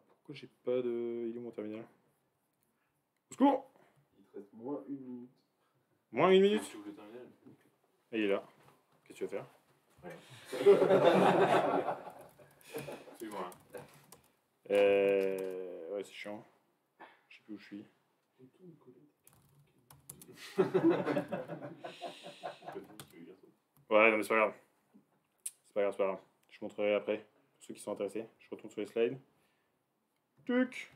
Pourquoi j'ai pas de. Il est où mon terminal? Au secours! Il te reste moins 1 minute. Moins 1 minute? Tu ouvres le terminal. Et il est là. Qu'est-ce que tu vas faire? Suis-moi. Ouais, c'est chiant. Je sais plus où je suis. Ouais, non, mais c'est pas grave. C'est pas grave. Je montrerai après. Pour ceux qui sont intéressés. Je retourne sur les slides. Tuc.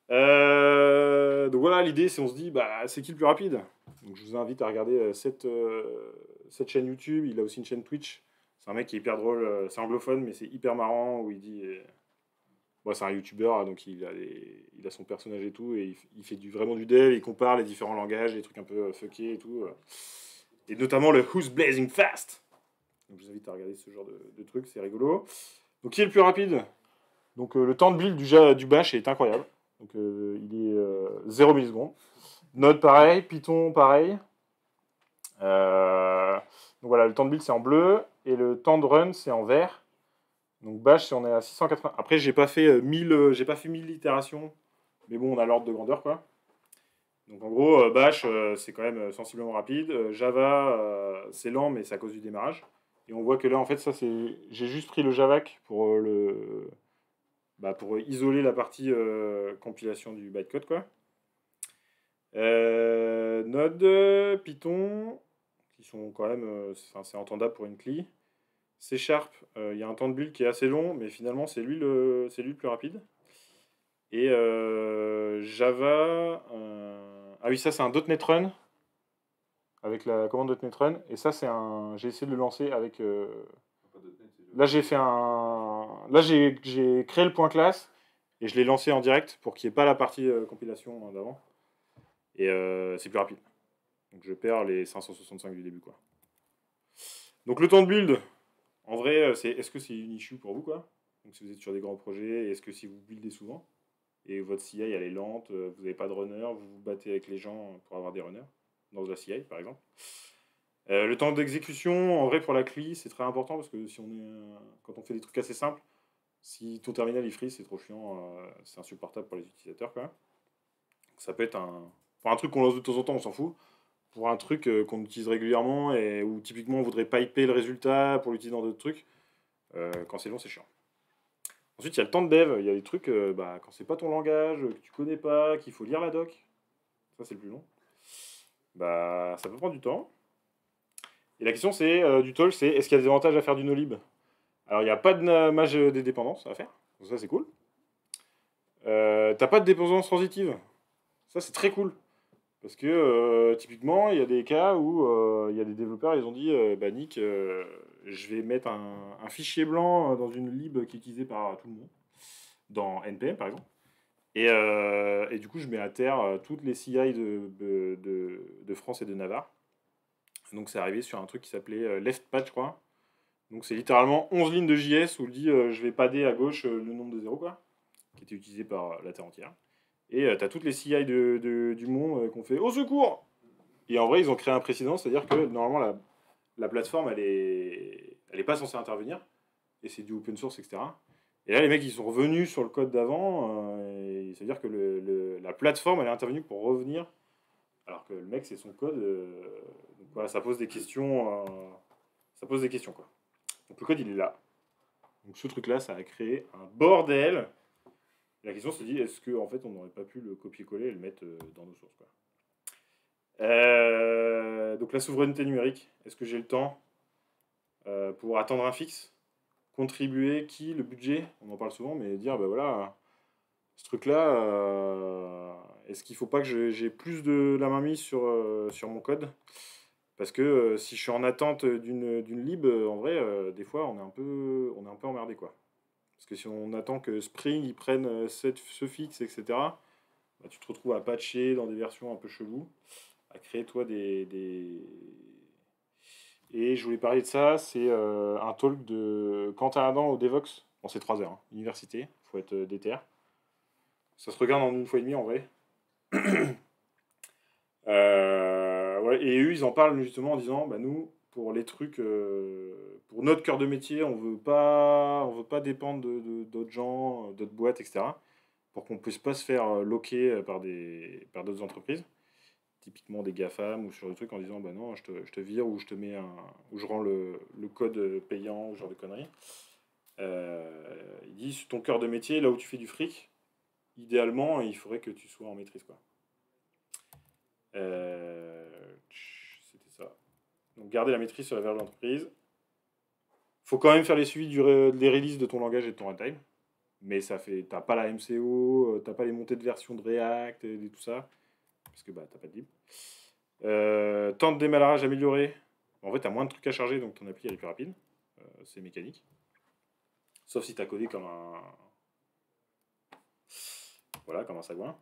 Donc voilà, l'idée, c'est on se dit, bah, c'est qui le plus rapide? Donc je vous invite à regarder cette chaîne YouTube. Il a aussi une chaîne Twitch. C'est un mec qui est hyper drôle. C'est anglophone, mais c'est hyper marrant. Où il dit. Bon, c'est un YouTuber, donc il a son personnage et tout. Et il fait vraiment du dev. Il compare les différents langages, les trucs un peu fuckés et tout. Et notamment le Who's Blazing Fast. Donc je vous invite à regarder ce genre de trucs. C'est rigolo. Donc qui est le plus rapide? Donc le temps de build du bash est incroyable. Donc il est 0 millisecondes. Node pareil, Python pareil. Donc voilà, le temps de build c'est en bleu et le temps de run c'est en vert. Donc bash si on est à 680. Après j'ai pas fait 1000 itérations, mais bon on a l'ordre de grandeur quoi. Donc en gros bash c'est quand même sensiblement rapide. Java c'est lent mais c'est à cause du démarrage. Et on voit que là en fait ça c'est j'ai juste pris le Javac pour pour isoler la partie compilation du bytecode quoi. Node, Python, qui sont quand même, c'est entendable pour une CLI. C#, il y a un temps de build qui est assez long, mais finalement c'est lui le plus rapide. Et Java, ah oui ça c'est un .NET Run avec la commande .NET Run. Et ça c'est j'ai essayé de le lancer avec. Là j'ai fait là j'ai créé le point classe et je l'ai lancé en direct pour qu'il n'y ait pas la partie compilation d'avant. Et c'est plus rapide. Donc je perds les 565 du début quoi. Donc le temps de build, en vrai, est-ce que c'est une issue pour vous quoi? Donc si vous êtes sur des grands projets, est-ce que si vous buildez souvent et votre CI elle est lente, vous n'avez pas de runner, vous vous battez avec les gens pour avoir des runners dans la CI par exemple. Le temps d'exécution, en vrai pour la CLI, c'est très important parce que si quand on fait des trucs assez simples, si ton terminal il freeze, c'est trop chiant, c'est insupportable pour les utilisateurs quoi. Ça peut être pour un truc qu'on lance de temps en temps, on s'en fout. Pour un truc qu'on utilise régulièrement et où typiquement on voudrait piper le résultat pour l'utiliser dans d'autres trucs, quand c'est long, c'est chiant. Ensuite, il y a le temps de dev. Il y a des trucs, quand c'est pas ton langage, que tu connais pas, qu'il faut lire la doc. Ça, c'est le plus long. Ça peut prendre du temps. Et la question, c'est du talk, c'est est-ce qu'il y a des avantages à faire du nolib? Alors, il n'y a pas de mage des dépendances à faire. Donc ça, c'est cool. T'as pas de dépendance transitive. Ça, c'est très cool. Parce que typiquement, il y a des cas où il y a des développeurs, ils ont dit Nick, je vais mettre un fichier blanc dans une lib qui est utilisée par tout le monde, dans NPM par exemple. Et du coup, je mets à terre toutes les CI de France et de Navarre. Donc, c'est arrivé sur un truc qui s'appelait LeftPad, je crois. Donc, c'est littéralement 11 lignes de JS où il dit je vais padder à gauche le nombre de zéros, quoi, qui était utilisé par la terre entière. Et tu as toutes les CI du monde qu'on fait au secours. Et en vrai, ils ont créé un précédent, c'est-à-dire que normalement, la plateforme, elle elle n'est pas censée intervenir, et c'est du open source, etc. Et là, les mecs, ils sont revenus sur le code d'avant, et ça veut dire que la plateforme, elle est intervenue pour revenir, alors que le mec, c'est son code. Donc voilà, ça pose des questions. Ça pose des questions, quoi. Donc le code, il est là. Donc ce truc-là, ça a créé un bordel. Et la question se dit, est-ce qu'en fait, on n'aurait pas pu le copier-coller et le mettre dans nos sources, quoi. Donc la souveraineté numérique, est-ce que j'ai le temps pour attendre un fixe, contribuer, le budget, on en parle souvent, mais dire, ben voilà, ce truc-là, est-ce qu'il ne faut pas que j'ai plus de la mainmise sur mon code? Parce que si je suis en attente d'une lib, en vrai, des fois, on est un peu emmerdé, quoi. Parce que si on attend que Spring ils prennent ce fixe, etc., bah, tu te retrouves à patcher dans des versions un peu cheloues, à créer toi Et je voulais parler de ça, c'est un talk de Quentin Adam au Devox. Bon, c'est 3 heures, hein. Université, faut être déter. Ça se regarde en une fois et demie en vrai. Ouais, et eux, ils en parlent justement en disant, bah, nous, pour les trucs, pour notre cœur de métier, on veut pas dépendre d'autres gens, d'autres boîtes, etc. Pour qu'on puisse pas se faire loquer par d'autres entreprises, typiquement des GAFAM ou sur le truc en disant, bah non, je te vire ou je te mets ou je rends le code payant ou ce genre de conneries. Ils disent, ton cœur de métier, là où tu fais du fric, idéalement, il faudrait que tu sois en maîtrise, quoi. C'était ça. Donc garder la maîtrise sur la version de l'entreprise. Faut quand même faire les suivis des releases de ton langage et de ton runtime. Mais t'as pas la MCO, t'as pas les montées de version de React et tout ça. Parce que bah t'as pas de lib. Temps de démarrage amélioré. En fait, t'as moins de trucs à charger, donc ton appli elle est plus rapide. C'est mécanique. Sauf si t'as codé comme un. Voilà, comme un sagouin.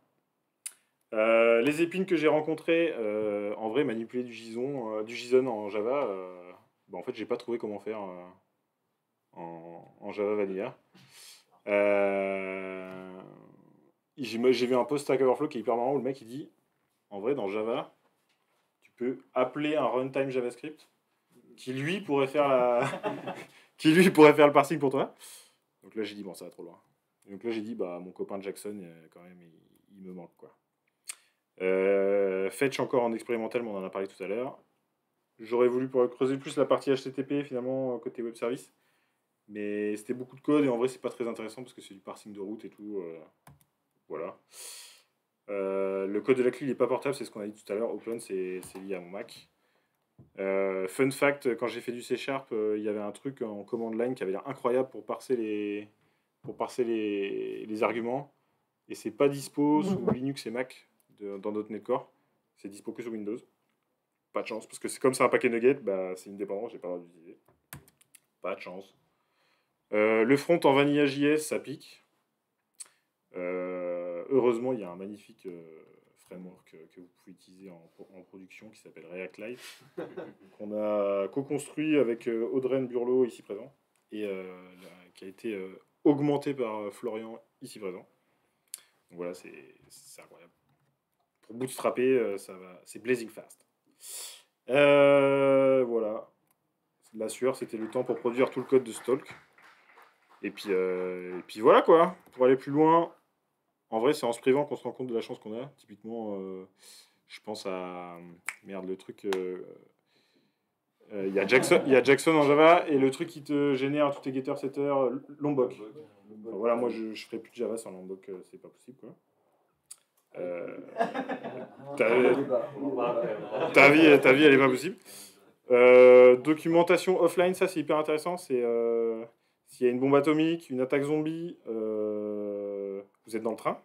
Les épines que j'ai rencontrées, en vrai, manipuler du JSON en Java, bah, en fait, j'ai pas trouvé comment faire en Java Vanilla. J'ai vu un post Stack Overflow qui est hyper marrant où le mec il dit, en vrai, dans Java, tu peux appeler un runtime JavaScript qui lui pourrait faire qui lui pourrait faire le parsing pour toi. Donc là, j'ai dit, bon, ça va trop loin. Donc là, j'ai dit, bah, mon copain Jackson, quand même, il me manque, quoi. Fetch encore en expérimental, mais on en a parlé tout à l'heure. J'aurais voulu pouvoir creuser plus la partie HTTP finalement côté web service, mais c'était beaucoup de code et en vrai c'est pas très intéressant parce que c'est du parsing de route et tout. Voilà. Le code de la clé il est pas portable, c'est ce qu'on a dit tout à l'heure. Open c'est lié à mon Mac. Fun fact, quand j'ai fait du C#, il y avait un truc en command line qui avait l'air incroyable pour parser les arguments. Et c'est pas dispo sous Linux et Mac dans .NET Core. C'est dispo que sur Windows. Pas de chance, parce que c'est comme c'est un paquet nugget, bah, c'est indépendant, j'ai pas le droit d'utiliser. Pas de chance. Le front en Vanilla JS, ça pique. Heureusement, il y a un magnifique framework que vous pouvez utiliser en production qui s'appelle React Lite, qu'on a co-construit avec Audrey Burlot, ici présent, et qui a été augmenté par Florian, ici présent. Donc voilà, c'est incroyable. Pour bootstrapper, ça va, c'est blazing fast. Voilà. La sueur, c'était le temps pour produire tout le code de Stalk. Et puis voilà quoi. Pour aller plus loin, en vrai, c'est en se privant qu'on se rend compte de la chance qu'on a. Typiquement, je pense à. Merde, le truc. Il y a Jackson en Java et le truc qui te génère tous tes getter setter, Lombok. Enfin, voilà, moi je ferai plus de Java sans Lombok, c'est pas possible quoi. Ta vie, elle est pas possible. Documentation offline, ça c'est hyper intéressant. C'est s'il y a une bombe atomique, une attaque zombie, vous êtes dans le train.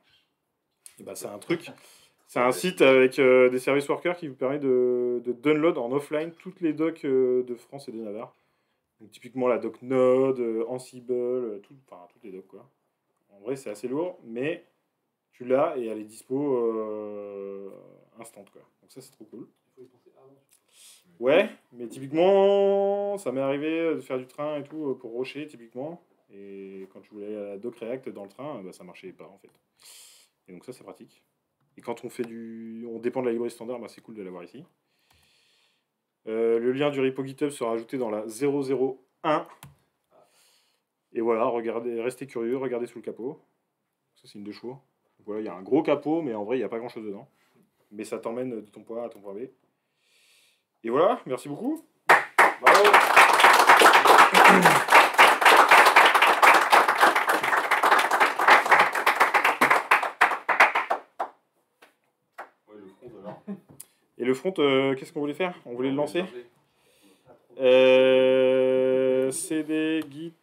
Et bah, c'est un truc. C'est un site avec des service workers qui vous permet de download en offline toutes les docs de France et de Navarre. Donc, typiquement la doc Node, Ansible, toutes les docs quoi. En vrai, c'est assez lourd, mais tu l'as et elle est dispo instant quoi. Donc ça c'est trop cool. Ouais, mais typiquement, ça m'est arrivé de faire du train et tout pour Rocher typiquement. Et quand je voulais aller à la doc React dans le train, bah, ça marchait pas en fait. Et donc ça c'est pratique. Et quand on dépend de la librairie standard, bah, c'est cool de l'avoir ici. Le lien du repo GitHub sera ajouté dans la 001 1. Et voilà, regardez, restez curieux, regardez sous le capot. Ça, c'est une 2 chevaux. Donc voilà, il y a un gros capot, mais en vrai, il n'y a pas grand-chose dedans. Mais ça t'emmène de ton point A à ton point B. Et voilà, merci beaucoup. Bravo. Ouais, le front alors. Et le front, qu'est-ce qu'on voulait faire? On voulait le lancer? Lancer. CD, Git...